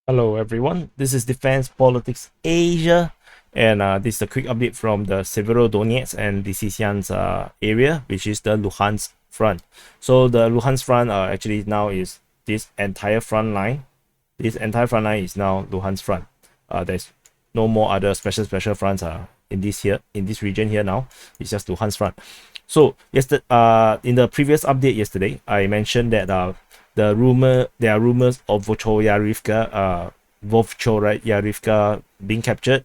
Hello everyone, this is Defense Politics Asia, and this is a quick update from the Severodonetsk and Lysychansk area, which is the Luhansk front. So the Luhansk front actually now is this entire front line. This entire front line is now Luhansk front. There's no more other special fronts in this region here now. It's just Luhansk front. So yesterday, in the previous update yesterday, I mentioned that there are rumors of Vovchoyarivka being captured,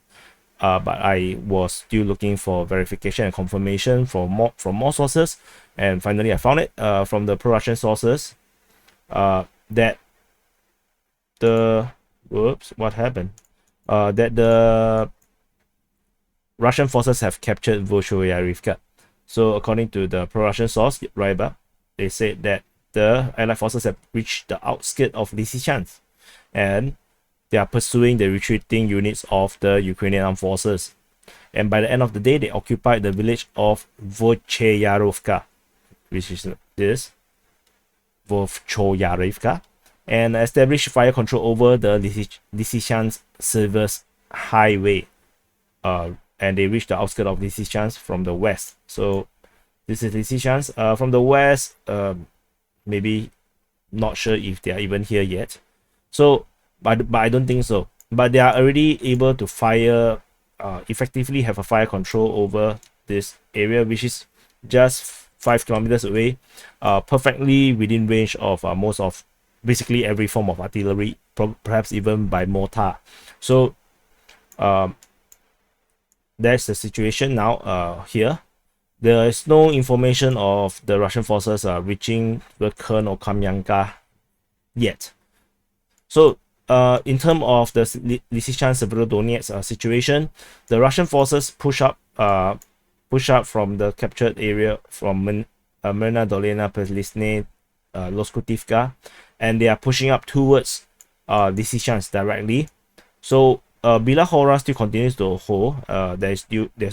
but I was still looking for verification and confirmation from more sources, and finally I found it from the pro-Russian sources that the that the Russian forces have captured Vovchoyarivka. So according to the pro-Russian source Ryba, they said that the Allied forces have reached the outskirts of Lysychansk, and they are pursuing the retreating units of the Ukrainian armed forces. And by the end of the day, they occupied the village of Vovchoyarivka, which is this Vovchoyarivka, and established fire control over the Lysychansk Service Highway. And they reached the outskirts of Lysychansk from the west. So this is Lysychansk. From the west, maybe not sure if they are even here yet. So, but I don't think so. But they are already able to fire, effectively have a fire control over this area, which is just 5 kilometers away, perfectly within range of most of basically every form of artillery, perhaps even by mortar. So, that's the situation now here. There is no information of the Russian forces reaching the Kern or Kamyanka yet. So, in terms of the Lysychansk Severodonetsk situation, the Russian forces push up from the captured area from Myrna Dolina, Perlisne, Loskutivka, and they are pushing up towards Lysychansk directly. So Bilahora still continues to hold. There's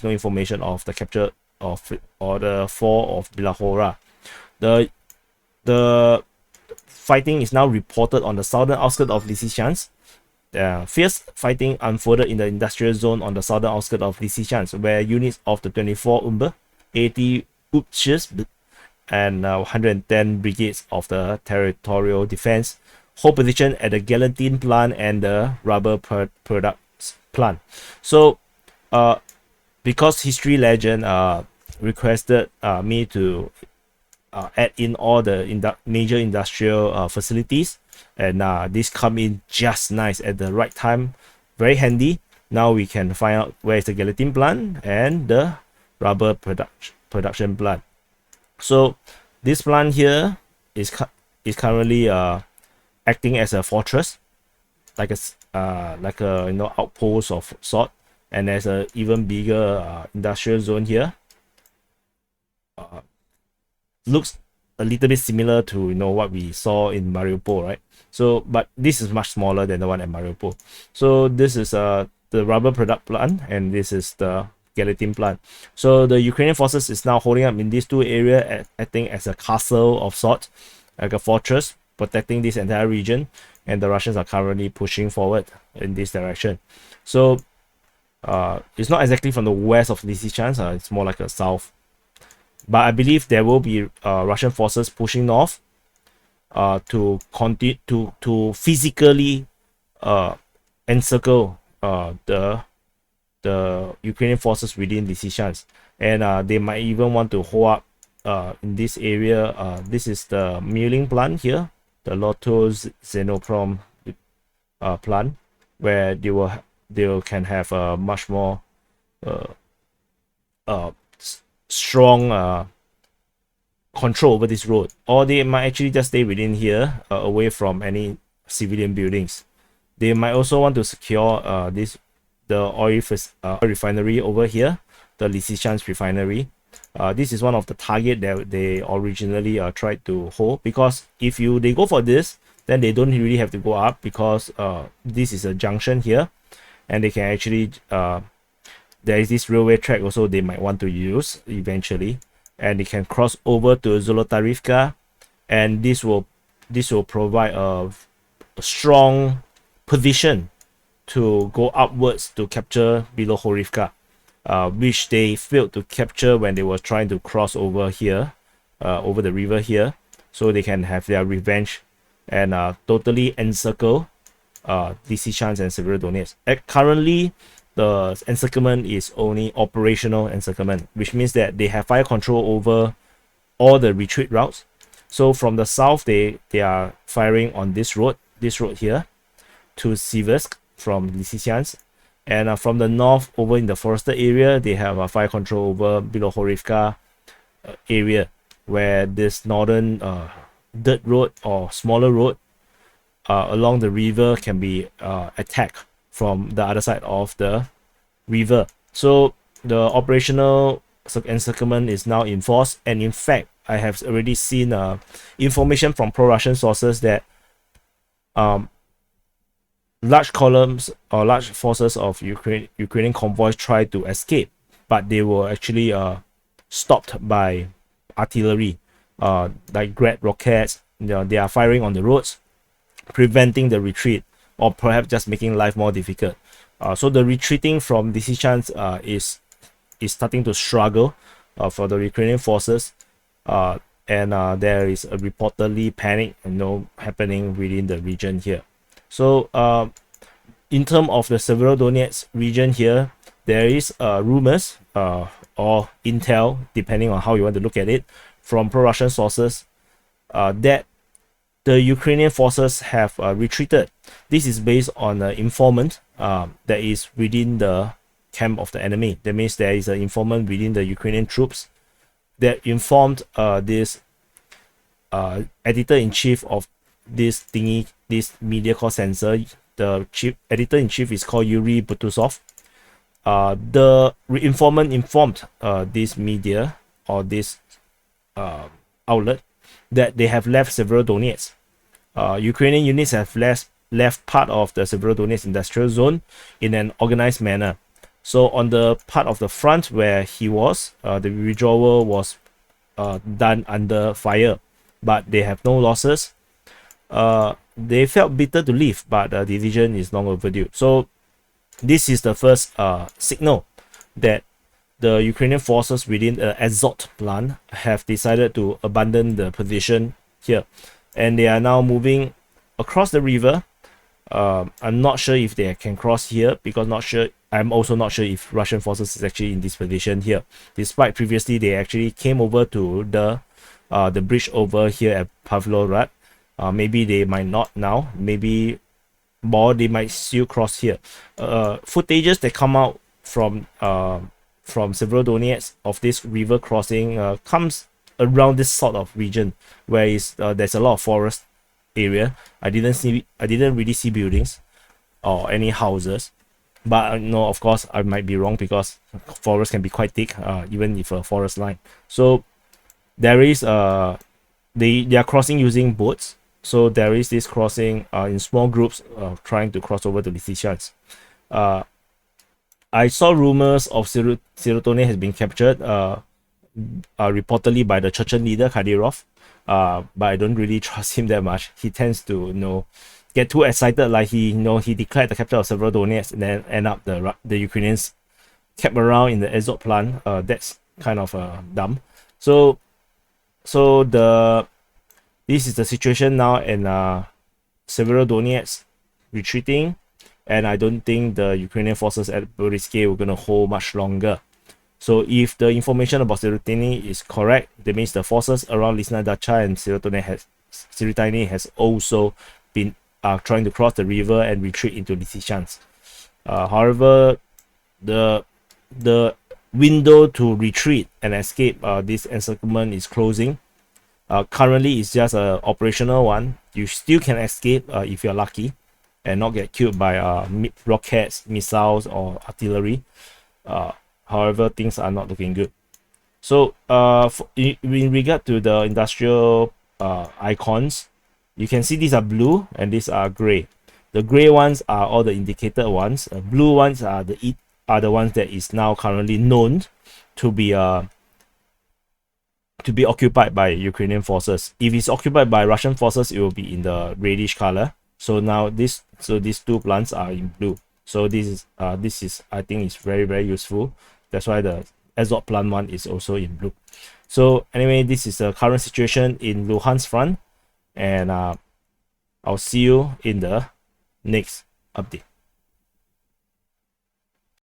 no information of the capture of or the fall of Bilahora. The fighting is now reported on the southern outskirts of Lysychansk. Fierce fighting unfolded in the industrial zone on the southern outskirts of Lysychansk, where units of the 24 Umber, 80 Upshis, and 110 brigades of the territorial defense hold position at the Galantin plant and the rubber products plant. So, because History Legend requested me to add in all the major industrial facilities, and this come in just nice at the right time, very handy. Now we can find out where is the Galantin plant and the rubber production plant. So this plant here is currently acting as a fortress, like a outpost of sort, and there's a even bigger industrial zone here. Looks a little bit similar to what we saw in Mariupol, right? So, but this is much smaller than the one at Mariupol. So this is the rubber product plant, and this is the Galantin plant. So the Ukrainian forces is now holding up in these two areas, acting as a castle of sorts, like a fortress, protecting this entire region, and the Russians are currently pushing forward in this direction. So it's not exactly from the west of Lysychansk, it's more like a south. But I believe there will be Russian forces pushing north to continue to physically encircle the Ukrainian forces within Lysychansk, and they might even want to hold up in this area. This is the milling plant here, the Lotto Xenoprom plant, where they can have a much more strong control over this road, or they might actually just stay within here, away from any civilian buildings. They might also want to secure the oil refinery over here, the Lysychansk refinery. This is one of the target that they originally tried to hold, because if they go for this, then they don't really have to go up, because this is a junction here, and they can actually there is this railway track also they might want to use eventually, and they can cross over to Zolotarivka, and this will provide a strong position to go upwards to capture Bilohorivka, which they failed to capture when they were trying to cross over here, over the river here, so they can have their revenge and totally encircle Lysychansk and Severodonetsk. Currently, the encirclement is only operational encirclement, which means that they have fire control over all the retreat routes. So from the south, they are firing on this road here to Siversk from Lysychansk, and from the north over in the forested area, they have a fire control over Bilohorivka area, where this northern dirt road or smaller road along the river can be attacked from the other side of the river. So the operational encirclement is now in force, and in fact, I have already seen information from pro-Russian sources that large columns or large forces of Ukrainian convoys tried to escape, but they were actually stopped by artillery, like Grad rockets. They are firing on the roads, preventing the retreat, or perhaps just making life more difficult. So the retreating from Lysychansk is starting to struggle for the Ukrainian forces, and there is a reportedly panic, happening within the region here. So in terms of the Severodonetsk region here, there is rumors or intel, depending on how you want to look at it, from pro-Russian sources that the Ukrainian forces have retreated. This is based on an informant that is within the camp of the enemy. That means there is an informant within the Ukrainian troops that informed this editor-in-chief of this media called Censor. The chief editor-in-chief is called Yuri Butusov. The informant informed this media or this outlet that they have left Severodonetsk. Ukrainian units have left part of the Severodonetsk industrial zone in an organized manner. So on the part of the front where he was, the withdrawal was done under fire, but they have no losses. They felt bitter to leave, but the division is long overdue. So this is the first signal that the Ukrainian forces within the Azot plant have decided to abandon the position here, and they are now moving across the river. I'm not sure if they can cross here, because I'm also not sure if Russian forces is actually in this position here, despite previously they actually came over to the bridge over here at Pavlograd. Maybe they might not now, maybe more they might still cross here. Footages that come out from Severodonetsk of this river crossing comes around this sort of region where there's a lot of forest area. I didn't really see buildings or any houses, but no, of course I might be wrong, because forest can be quite thick, even if a forest line. So there is they are crossing using boats. So there is this crossing in small groups trying to cross over to Lysychansk. I saw rumors of Serotonin has been captured, reportedly by the Chechen leader Kadyrov, but I don't really trust him that much. He tends to get too excited, like he declared the capture of Severodonetsk and then end up the Ukrainians kept around in the Azot plant. That's kind of dumb. So this is the situation now, and Severodonetsk retreating, and I don't think the Ukrainian forces at Boryske were going to hold much longer. So if the information about Serotonin is correct, that means the forces around Lizna Dacha and Serotonin has also been trying to cross the river and retreat into Lysychansk. However, the window to retreat and escape this encirclement is closing. Currently, it's just an operational one. You still can escape if you're lucky and not get killed by rockets, missiles, or artillery. However, things are not looking good. So in regard to the industrial icons, you can see these are blue and these are gray. The gray ones are all the indicated ones. Blue ones are the ones that is now currently known to be occupied by Ukrainian forces. If it's occupied by Russian forces, it will be in the reddish color. So now these two plants are in blue. So this is I think is very useful. That's why the Azot plant one is also in blue. So anyway, this is the current situation in Luhansk front, and I'll see you in the next update.